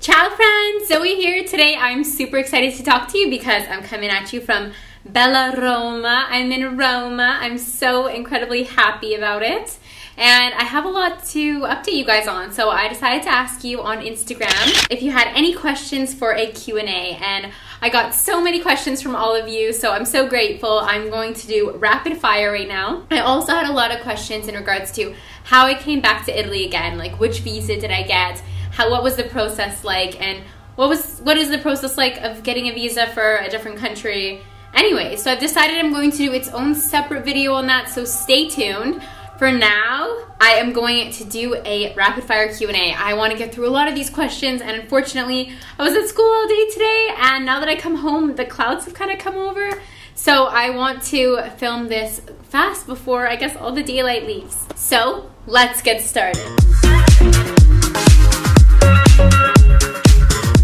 Ciao friends, Zoe here. Today I'm super excited to talk to you because I'm coming at you from Bella Roma. I'm in Roma. I'm so incredibly happy about it. And I have a lot to update you guys on, so I decided to ask you on Instagram if you had any questions for a Q&A, and I got so many questions from all of you, so I'm so grateful. I'm going to do rapid fire right now. I also had a lot of questions in regards to how I came back to Italy again, like which visa did I get, what was the process like, and what is the process like of getting a visa for a different country. Anyway, so I've decided I'm going to do its own separate video on that, so stay tuned. For now, I am going to do a rapid fire Q&A. I want to get through a lot of these questions, and unfortunately, I was at school all day today, and now that I come home, the clouds have kind of come over. So I want to film this fast before, I guess, all the daylight leaves. So let's get started.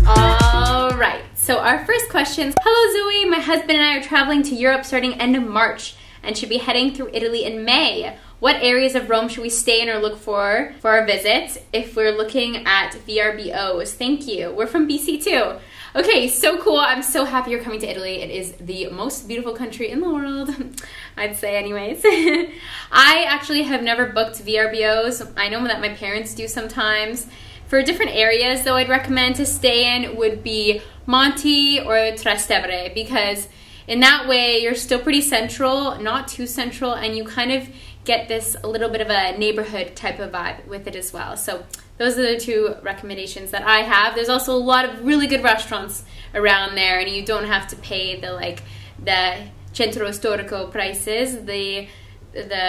All right, so our first question. Hello Zoe, my husband and I are traveling to Europe starting end of March and should be heading through Italy in May. What areas of Rome should we stay in or look for our visit if we're looking at VRBOs? Thank you. We're from BC too. Okay, so cool. I'm so happy you're coming to Italy. It is the most beautiful country in the world, I'd say anyways. I actually have never booked VRBOs. I know that my parents do sometimes. For different areas, though, I'd recommend to stay in would be Monti or Trastevere, because in that way you're still pretty central, not too central, and you kind of get this a little bit of a neighborhood type of vibe with it as well. So those are the two recommendations that I have. There's also a lot of really good restaurants around there, and you don't have to pay the centro storico prices, the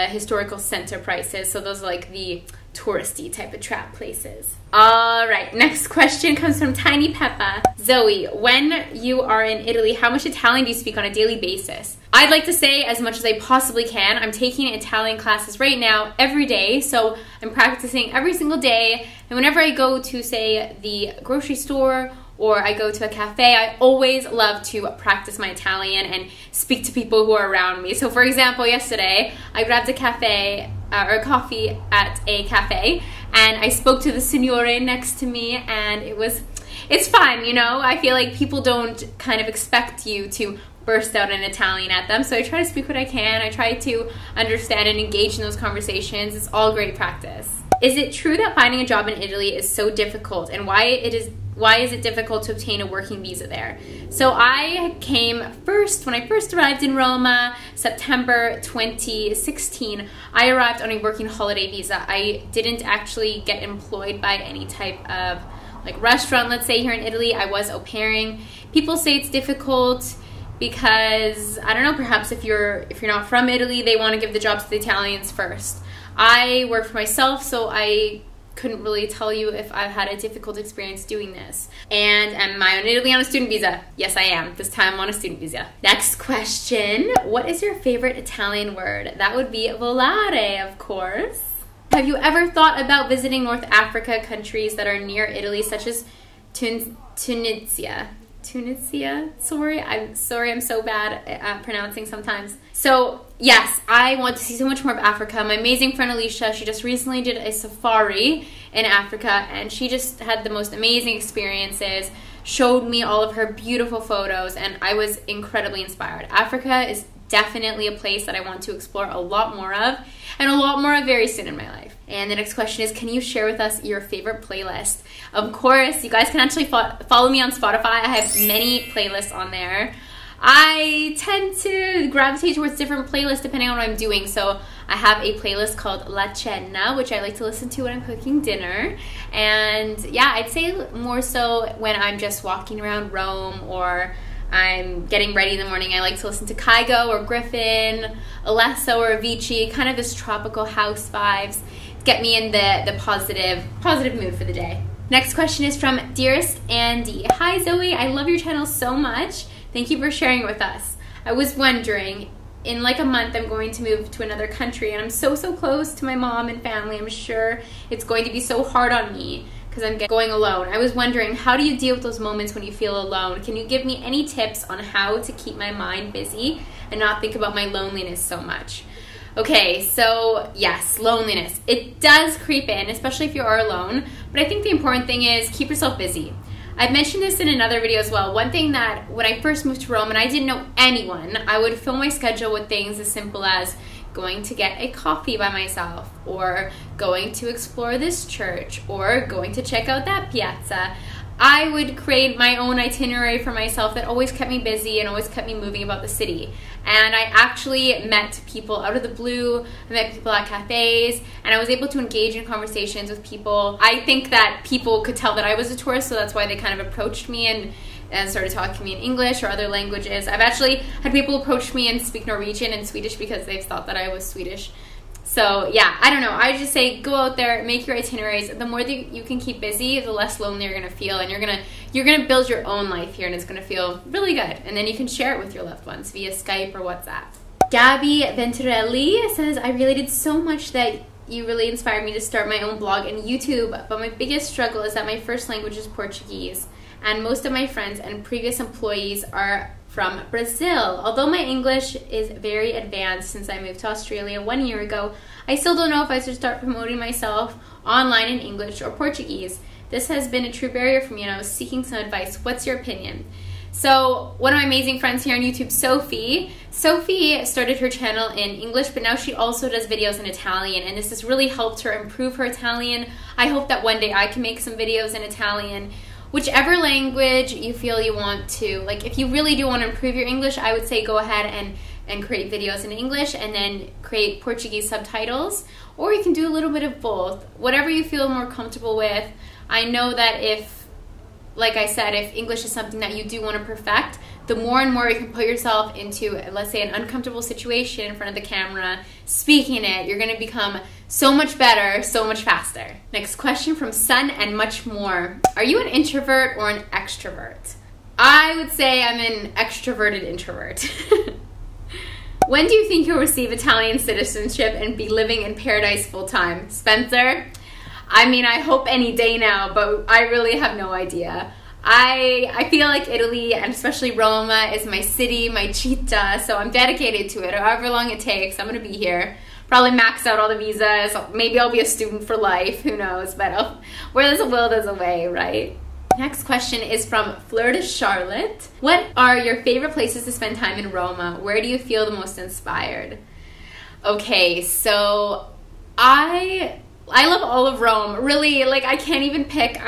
historical center prices. So those are like the touristy type of trap places. All right, next question comes from Tiny Peppa. Zoe, when you are in Italy, how much Italian do you speak on a daily basis? I'd like to say as much as I possibly can. I'm taking Italian classes right now every day, so I'm practicing every single day. And whenever I go to, say, the grocery store or I go to a cafe, I always love to practice my Italian and speak to people who are around me. So for example, yesterday I grabbed a coffee at a cafe, and I spoke to the signore next to me, and it's fun, you know? I feel like people don't kind of expect you to burst out in Italian at them, so I try to speak what I can. I try to understand and engage in those conversations. It's all great practice. Is it true that finding a job in Italy is so difficult, and why is it difficult to obtain a working visa there? So I came when I first arrived in Roma, September 2016, I arrived on a working holiday visa. I didn't actually get employed by any type of like restaurant, let's say, here in Italy. I was au pairing. People say it's difficult because, I don't know, perhaps if you're not from Italy, they want to give the job to the Italians first. I work for myself, so I couldn't really tell you if I've had a difficult experience doing this. And am I in Italy on a student visa? Yes, I am. This time I'm on a student visa. Next question. What is your favorite Italian word? That would be volare, of course. Have you ever thought about visiting North Africa countries that are near Italy, such as Tunisia? Sorry, I'm so bad at pronouncing sometimes. So yes, I want to see so much more of Africa. My amazing friend Alicia, she just recently did a safari in Africa, and she just had the most amazing experiences, showed me all of her beautiful photos, and I was incredibly inspired. Africa is definitely a place that I want to explore a lot more of, and a lot more of very soon in my life. And the next question is, can you share with us your favorite playlist? Of course, you guys can actually follow me on Spotify. I have many playlists on there. I tend to gravitate towards different playlists depending on what I'm doing. So I have a playlist called La Cena, which I like to listen to when I'm cooking dinner. And yeah, I'd say more so when I'm just walking around Rome or I'm getting ready in the morning. I like to listen to Kygo or Griffin, Alesso or Avicii, kind of this tropical house vibes. Get me in the positive mood for the day. Next question is from Dearest Andy. Hi Zoe, I love your channel so much. Thank you for sharing it with us. I was wondering, in like a month I'm going to move to another country, and I'm so close to my mom and family. I'm sure it's going to be so hard on me because I'm going alone. I was wondering, how do you deal with those moments when you feel alone? Can you give me any tips on how to keep my mind busy and not think about my loneliness so much? Okay, so yes, loneliness. It does creep in, especially if you are alone, but I think the important thing is keep yourself busy. I've mentioned this in another video as well. One thing that when I first moved to Rome and I didn't know anyone, I would fill my schedule with things as simple as going to get a coffee by myself, or going to explore this church, or going to check out that piazza. I would create my own itinerary for myself that always kept me busy and always kept me moving about the city. And I actually met people out of the blue. I met people at cafes, and I was able to engage in conversations with people. I think that people could tell that I was a tourist, so that's why they kind of approached me and started talking to me in English or other languages. I've actually had people approach me and speak Norwegian and Swedish because they've thought that I was Swedish. So yeah, I don't know. I just say go out there, make your itineraries. The more that you can keep busy, the less lonely you're gonna feel, and you're gonna build your own life here, and it's gonna feel really good. And then you can share it with your loved ones via Skype or WhatsApp. Gabby Venturelli says, I related so much that you really inspired me to start my own blog and YouTube, but my biggest struggle is that my first language is Portuguese, and most of my friends and previous employees are from Brazil. Although my English is very advanced since I moved to Australia 1 year ago, I still don't know if I should start promoting myself online in English or Portuguese. This has been a true barrier for me, and I was seeking some advice. What's your opinion? So one of my amazing friends here on YouTube, Sophie started her channel in English, but now she also does videos in Italian, and this has really helped her improve her Italian. I hope that one day I can make some videos in Italian. Whichever language you feel you want to, like if you really do want to improve your English, I would say go ahead and create videos in English and then create Portuguese subtitles, or you can do a little bit of both, whatever you feel more comfortable with. I know that if, like I said, if English is something that you do want to perfect, the more and more you can put yourself into, let's say, an uncomfortable situation in front of the camera, speaking it, you're going to become so much better, so much faster. Next question from Sun and Much More. Are you an introvert or an extrovert? I would say I'm an extroverted introvert. When do you think you'll receive Italian citizenship and be living in paradise full time? Spencer? I mean, I hope any day now, but I really have no idea. I feel like Italy, and especially Roma, is my city, my città, so I'm dedicated to it. However long it takes, I'm going to be here. Probably max out all the visas. Maybe I'll be a student for life. Who knows? But where there's a will, there's a way, right? Next question is from Fleur de Charlotte. What are your favorite places to spend time in Roma? Where do you feel the most inspired? Okay, so I love all of Rome. Really, like I can't even pick.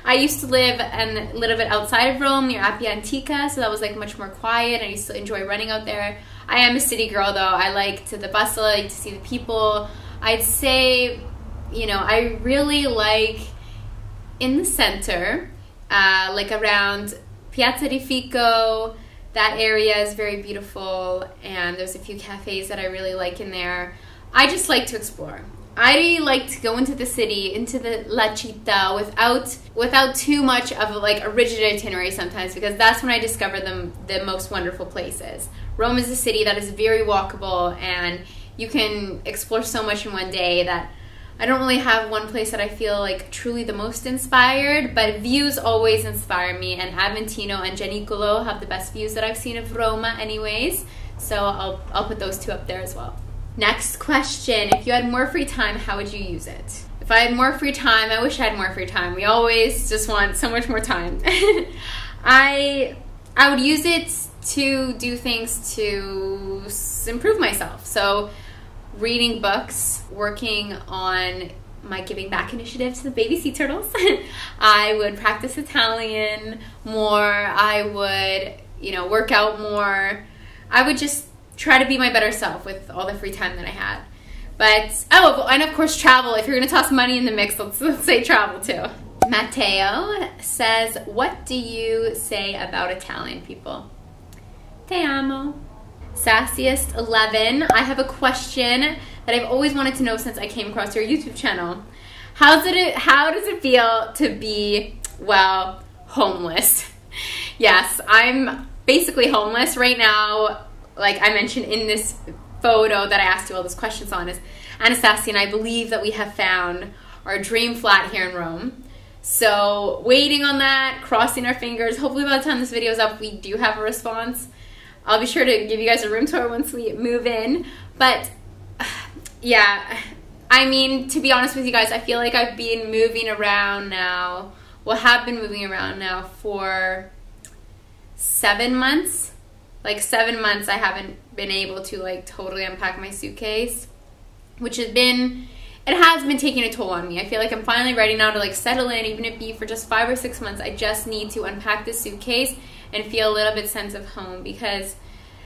I used to live a little bit outside of Rome near Appia Antica, so that was like much more quiet. I used to enjoy running out there. I am a city girl though. I like the bustle, I like to see the people. I'd say, you know, I really like in the center, like around Piazza di Fico. That area is very beautiful, and there's a few cafes that I really like in there. I just like to explore. I like to go into the city, into the La Città, without too much of like a rigid itinerary sometimes, because that's when I discover the most wonderful places. Rome is a city that is very walkable, and you can explore so much in one day that I don't really have one place that I feel like truly the most inspired, but views always inspire me, and Aventino and Gianicolo have the best views that I've seen of Roma anyways, so I'll put those two up there as well. Next question, if you had more free time, how would you use it? If I had more free time, I wish I had more free time. We always just want so much more time. I would use it to do things to improve myself. So reading books, working on my giving back initiative to the Baby Sea Turtles. I would practice Italian more. I would, work out more. I would just try to be my better self with all the free time that I had. But, and of course travel. If you're going to toss money in the mix, let's say travel too. Matteo says, what do you say about Italian people? Te amo. Sassiest11, I have a question that I've always wanted to know since I came across your YouTube channel. How does it feel to be, well, homeless? Yes, I'm basically homeless right now. Like I mentioned in this photo that I asked you all those questions on, is Anastasia and I believe that we have found our dream flat here in Rome. So waiting on that, crossing our fingers. Hopefully by the time this video is up, we do have a response. I'll be sure to give you guys a room tour once we move in. But yeah, I mean, to be honest with you guys, I feel like I've been moving around now well, have been moving around now for 7 months. Like 7 months I haven't been able to like totally unpack my suitcase, which has been, it has been taking a toll on me. I feel like I'm finally ready now to like settle in, even if it be for just 5 or 6 months. I just need to unpack the suitcase and feel a little bit sense of home, because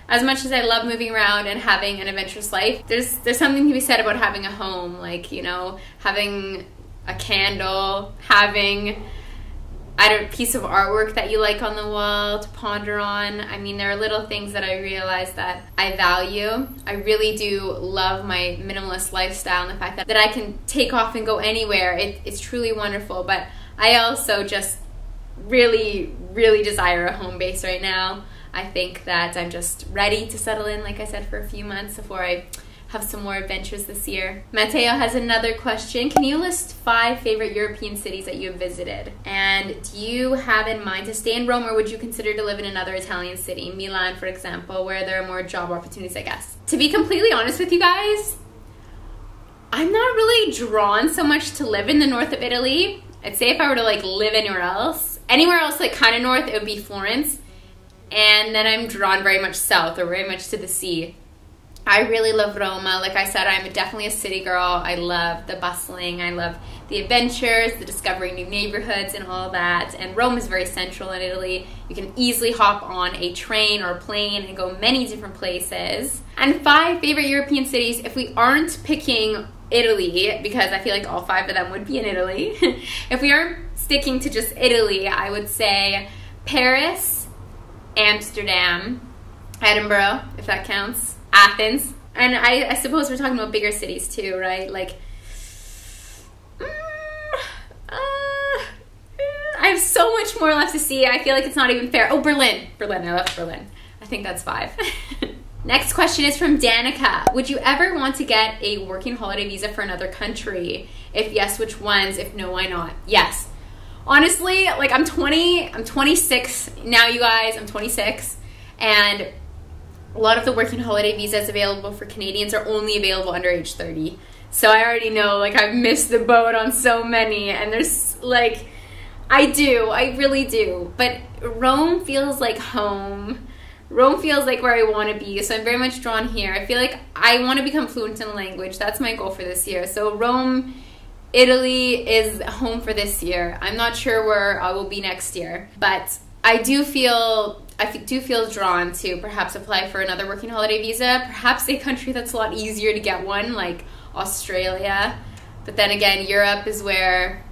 as much as I love moving around and having an adventurous life, there's something to be said about having a home, like, you know, having a candle, having a piece of artwork that you like on the wall to ponder on. I mean, there are little things that I realize that I value. I really do love my minimalist lifestyle and the fact that I can take off and go anywhere. It's truly wonderful, but I also just really, really desire a home base right now. I think that I'm just ready to settle in, like I said, for a few months before I have some more adventures this year. Matteo has another question. Can you list 5 favorite European cities that you have visited? And do you have in mind to stay in Rome, or would you consider to live in another Italian city, Milan, for example, where there are more job opportunities, I guess? To be completely honest with you guys, I'm not really drawn so much to live in the north of Italy. I'd say if I were to like live anywhere else like kind of north, it would be Florence. And then I'm drawn very much south, or very much to the sea. I really love Roma. Like I said, I'm definitely a city girl. I love the bustling. I love the adventures, the discovering new neighborhoods and all that. And Rome is very central in Italy. You can easily hop on a train or a plane and go many different places. And 5 favorite European cities, if we aren't picking Italy, because I feel like all 5 of them would be in Italy. If we aren't sticking to just Italy, I would say Paris, Amsterdam, Edinburgh, if that counts, Athens, and I suppose we're talking about bigger cities too, right? Like, I have so much more left to see. I feel like it's not even fair. Oh, Berlin. I love Berlin. I think that's 5. Next question is from Danica. Would you ever want to get a working holiday visa for another country? If yes, which ones? If no, why not? Yes. Honestly, like I'm 26 now, you guys. I'm 26, and a lot of the working holiday visas available for Canadians are only available under age 30. So I already know, like, I've missed the boat on so many, and there's, like, I really do. But Rome feels like home. Rome feels like where I want to be, so I'm very much drawn here. I feel like I want to become fluent in a language. That's my goal for this year. So Rome, Italy is home for this year. I'm not sure where I will be next year, but I do feel drawn to perhaps apply for another working holiday visa, perhaps a country that's a lot easier to get one, like Australia. But then again, Europe is where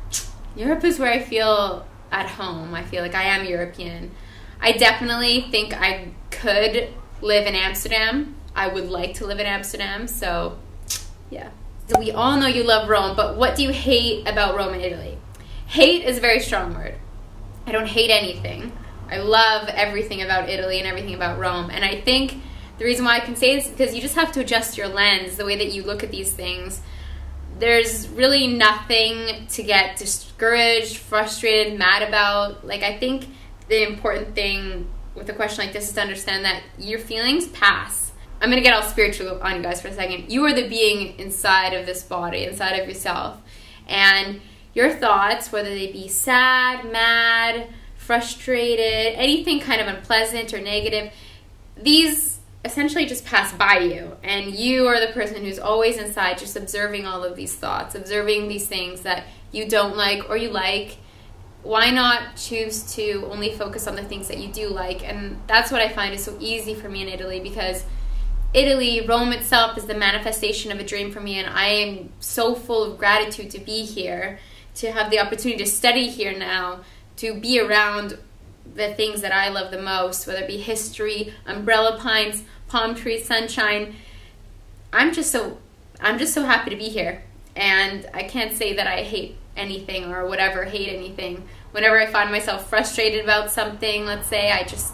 I feel at home. I feel like I am European. I definitely think I could live in Amsterdam. I would like to live in Amsterdam, so yeah. So we all know you love Rome, but what do you hate about Rome and Italy? Hate is a very strong word. I don't hate anything. I love everything about Italy and everything about Rome. And I think the reason why I can say this is because you just have to adjust your lens, the way that you look at these things. There's really nothing to get discouraged, frustrated, mad about. Like, I think the important thing with a question like this is to understand that your feelings pass. I'm going to get all spiritual on you guys for a second. You are the being inside of this body, inside of yourself. And your thoughts, whether they be sad, mad, frustrated, anything kind of unpleasant or negative, these essentially just pass by you. And you are the person who's always inside, just observing all of these thoughts, observing these things that you don't like or you like. Why not choose to only focus on the things that you do like? And that's what I find is so easy for me in Italy, because Italy, Rome itself, is the manifestation of a dream for me, and I am so full of gratitude to be here, to have the opportunity to study here now, to be around the things that I love the most, whether it be history, umbrella pines, palm trees, sunshine. I'm just so happy to be here, and I can't say that I hate anything or whatever, hate anything. Whenever I find myself frustrated about something, let's say, I just,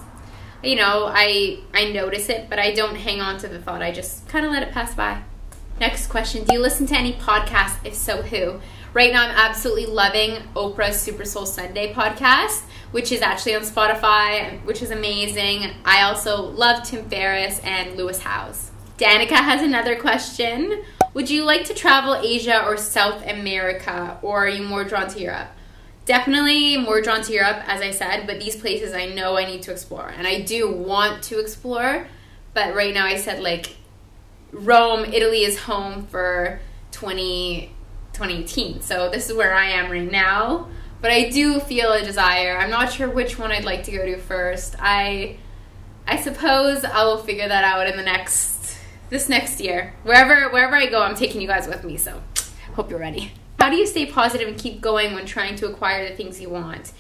you know, I notice it, but I don't hang on to the thought. I just kind of let it pass by. Next question. Do you listen to any podcasts? If so, who? Right now, I'm absolutely loving Oprah's Super Soul Sunday podcast, which is actually on Spotify, which is amazing. I also love Tim Ferriss and Lewis Howes. Danica has another question. Would you like to travel Asia or South America, or are you more drawn to Europe? Definitely more drawn to Europe, as I said, but these places I know I need to explore. And I do want to explore, but right now I said like Rome, Italy is home for 2018. So this is where I am right now. But I do feel a desire. I'm not sure which one I'd like to go to first. I suppose I will figure that out in this next year. Wherever I go, I'm taking you guys with me, so hope you're ready. How do you stay positive and keep going when trying to acquire the things you want?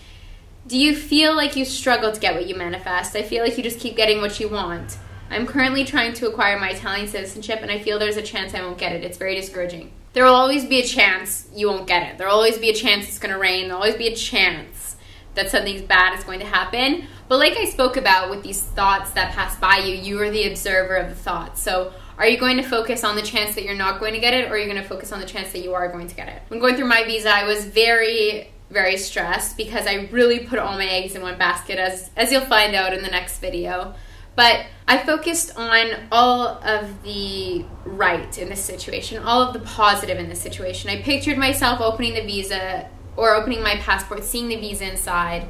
Do you feel like you struggle to get what you manifest? I feel like you just keep getting what you want. I'm currently trying to acquire my Italian citizenship, and I feel there's a chance I won't get it. It's very discouraging. There will always be a chance you won't get it. There will always be a chance it's going to rain. There will always be a chance that something bad is going to happen. But like I spoke about with these thoughts that pass by you, you are the observer of the thoughts. So are you going to focus on the chance that you're not going to get it, or are you going to focus on the chance that you are going to get it? When going through my visa, I was very, very stressed because I really put all my eggs in one basket, as you'll find out in the next video. But I focused on all of the right in this situation, all of the positive in this situation. I pictured myself opening the visa, or opening my passport, seeing the visa inside.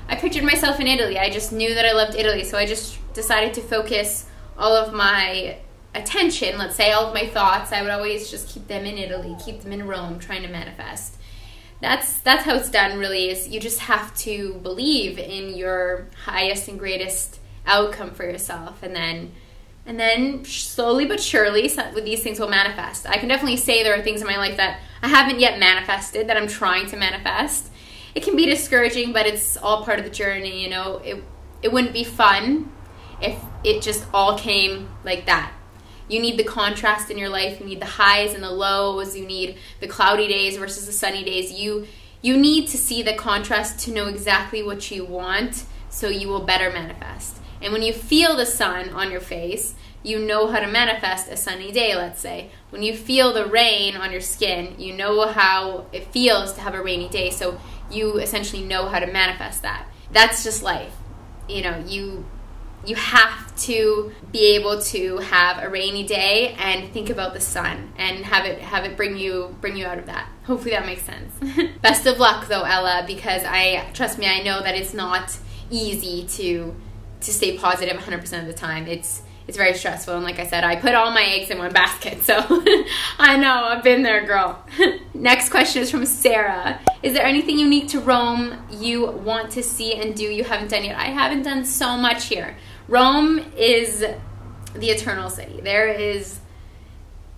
I pictured myself in Italy. I just knew that I loved Italy, so I just decided to focus all of my attention, let's say, all of my thoughts. I would always just keep them in Italy, keep them in Rome, trying to manifest. That's how it's done, really, is you just have to believe in your highest and greatest outcome for yourself, and then slowly but surely these things will manifest. I can definitely say there are things in my life that I haven't yet manifested, that I'm trying to manifest. It can be discouraging, but it's all part of the journey, you know. It wouldn't be fun if it just all came like that. You need the contrast in your life. You need the highs and the lows. You need the cloudy days versus the sunny days. You need to see the contrast to know exactly what you want, so you will better manifest. And when you feel the sun on your face, you know how to manifest a sunny day, let's say. When you feel the rain on your skin, you know how it feels to have a rainy day, so you essentially know how to manifest that. That's just life. You know, you have to be able to have a rainy day and think about the sun and have it bring you out of that. Hopefully that makes sense. Best of luck though, Ella, because trust me, I know that it's not easy to stay positive 100% of the time. It's very stressful, and like I said, I put all my eggs in one basket, so I know, I've been there, girl. Next question is from Sarah. Is there anything unique to Rome you want to see and do you haven't done yet? I haven't done so much here. Rome is the eternal city. There is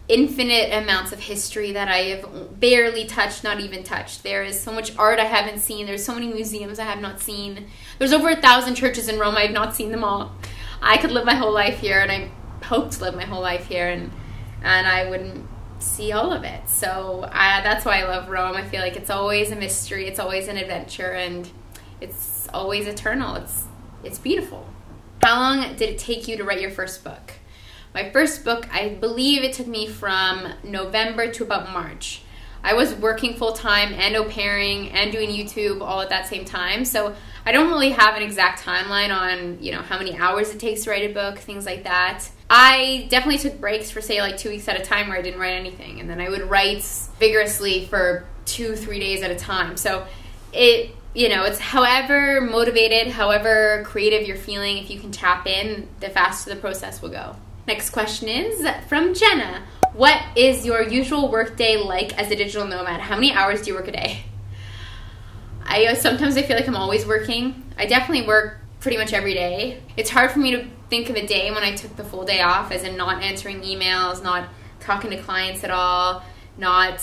infinite amounts of history that I have barely touched, not even touched. There is so much art I haven't seen. There's so many museums I have not seen. There's over 1,000 churches in Rome. I have not seen them all. I could live my whole life here, and I hope to live my whole life here, and I wouldn't see all of it. So that's why I love Rome. I feel like it's always a mystery. It's always an adventure, and it's always eternal. It's beautiful. How long did it take you to write your first book? My first book, I believe it took me from November to about March. I was working full-time and au pairing and doing YouTube all at that same time, so I don't really have an exact timeline on, you know, how many hours it takes to write a book, things like that. I definitely took breaks for, say, like 2 weeks at a time where I didn't write anything, and then I would write vigorously for 2-3 days at a time. So it's however motivated, however creative you're feeling. If you can tap in, the faster the process will go. Next question is from Jenna. What is your usual workday like as a digital nomad? How many hours do you work a day? Sometimes I feel like I'm always working. I definitely work pretty much every day. It's hard for me to think of a day when I took the full day off, as in not answering emails, not talking to clients at all, not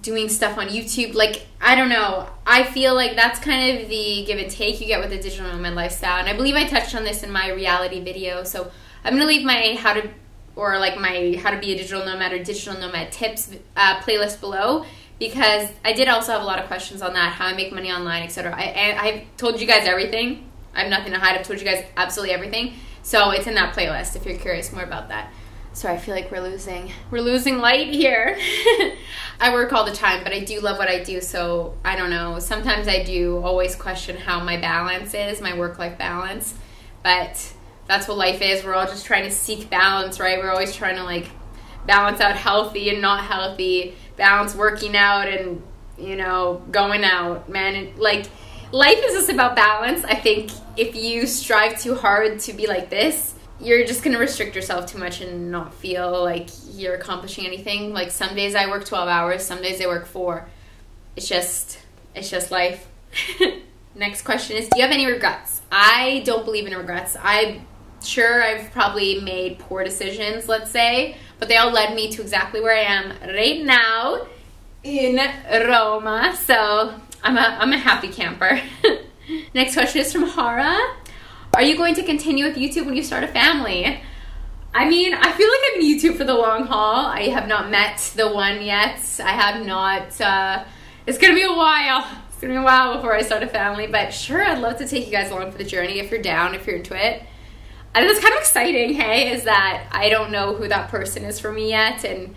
doing stuff on YouTube. Like, I don't know. I feel like that's kind of the give and take you get with the digital nomad lifestyle. And I believe I touched on this in my reality video. So I'm going to leave my how to be a digital nomad or digital nomad tips playlist below, because I did also have a lot of questions on that, how I make money online, etc. I've told you guys everything. I have nothing to hide. I've told you guys absolutely everything. So it's in that playlist if you're curious more about that. Sorry, I feel like we're losing light here. I work all the time, but I do love what I do, so I don't know. Sometimes I do always question how my balance is, my work-life balance, but that's what life is. We're all just trying to seek balance, right? We're always trying to, like, balance out healthy and not healthy, balance working out and, you know, going out, man. Like, life is just about balance. I think if you strive too hard to be like this, you're just gonna restrict yourself too much and not feel like you're accomplishing anything. Like, some days I work 12 hours, some days I work 4. It's just life. Next question is, do you have any regrets? I don't believe in regrets. I'm sure I've probably made poor decisions, let's say, but they all led me to exactly where I am right now in Roma. So I'm a happy camper. Next question is from Hara. Are you going to continue with YouTube when you start a family? I mean, I feel like I'm in YouTube for the long haul. I have not met the one yet. I have not, it's gonna be a while. It's gonna be a while before I start a family, but sure, I'd love to take you guys along for the journey if you're down, if you're into it. And it's kind of exciting, hey, is that I don't know who that person is for me yet, and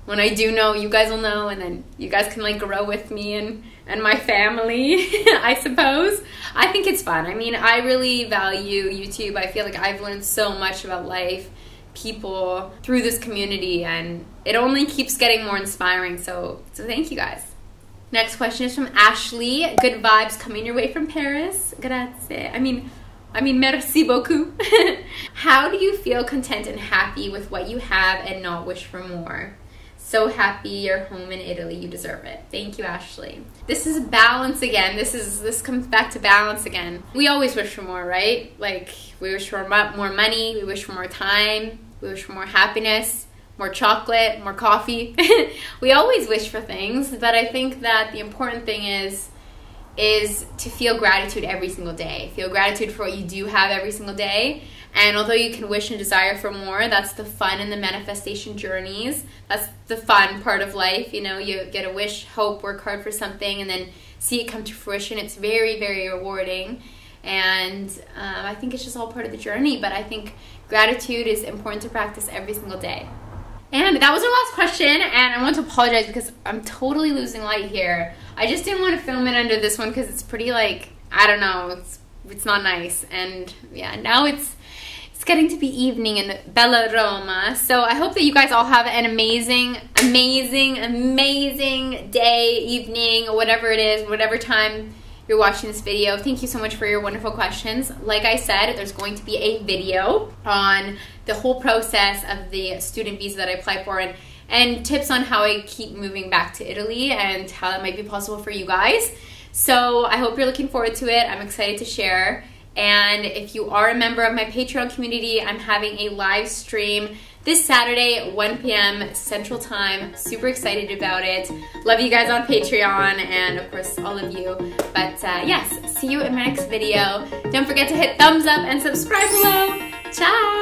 when I do know, you guys will know, and then you guys can like grow with me and my family, I suppose. I think it's fun. I mean, I really value YouTube. I feel like I've learned so much about life, people, through this community, and it only keeps getting more inspiring, so thank you guys. Next question is from Ashley. Good vibes coming your way from Paris. Grazie. I mean, merci beaucoup. How do you feel content and happy with what you have and not wish for more? So happy you're home in Italy. You deserve it. Thank you, Ashley. This is balance again. This comes back to balance again. We always wish for more, right? Like, we wish for more money. We wish for more time. We wish for more happiness, more chocolate, more coffee. We always wish for things, but I think that the important thing is to feel gratitude every single day. Feel gratitude for what you do have every single day. And although you can wish and desire for more, that's the fun in the manifestation journeys. That's the fun part of life. You know, you get a wish, hope, work hard for something, and then see it come to fruition. It's very, very rewarding. And I think it's just all part of the journey. But I think gratitude is important to practice every single day. And that was our last question, and I want to apologize because I'm totally losing light here. I just didn't want to film it under this one because it's pretty, like, I don't know, it's not nice. And yeah, now it's getting to be evening in Bella Roma. So I hope that you guys all have an amazing, amazing, amazing day, evening, or whatever it is, whatever time you're watching this video. Thank you so much for your wonderful questions. Like I said, there's going to be a video on the whole process of the student visa that I applied for, and tips on how I keep moving back to Italy and how that might be possible for you guys. So I hope you're looking forward to it. I'm excited to share. And if you are a member of my Patreon community, I'm having a live stream this Saturday at 1 p.m. Central Time. Super excited about it. Love you guys on Patreon, and of course all of you. But yes, see you in my next video. Don't forget to hit thumbs up and subscribe below. Ciao!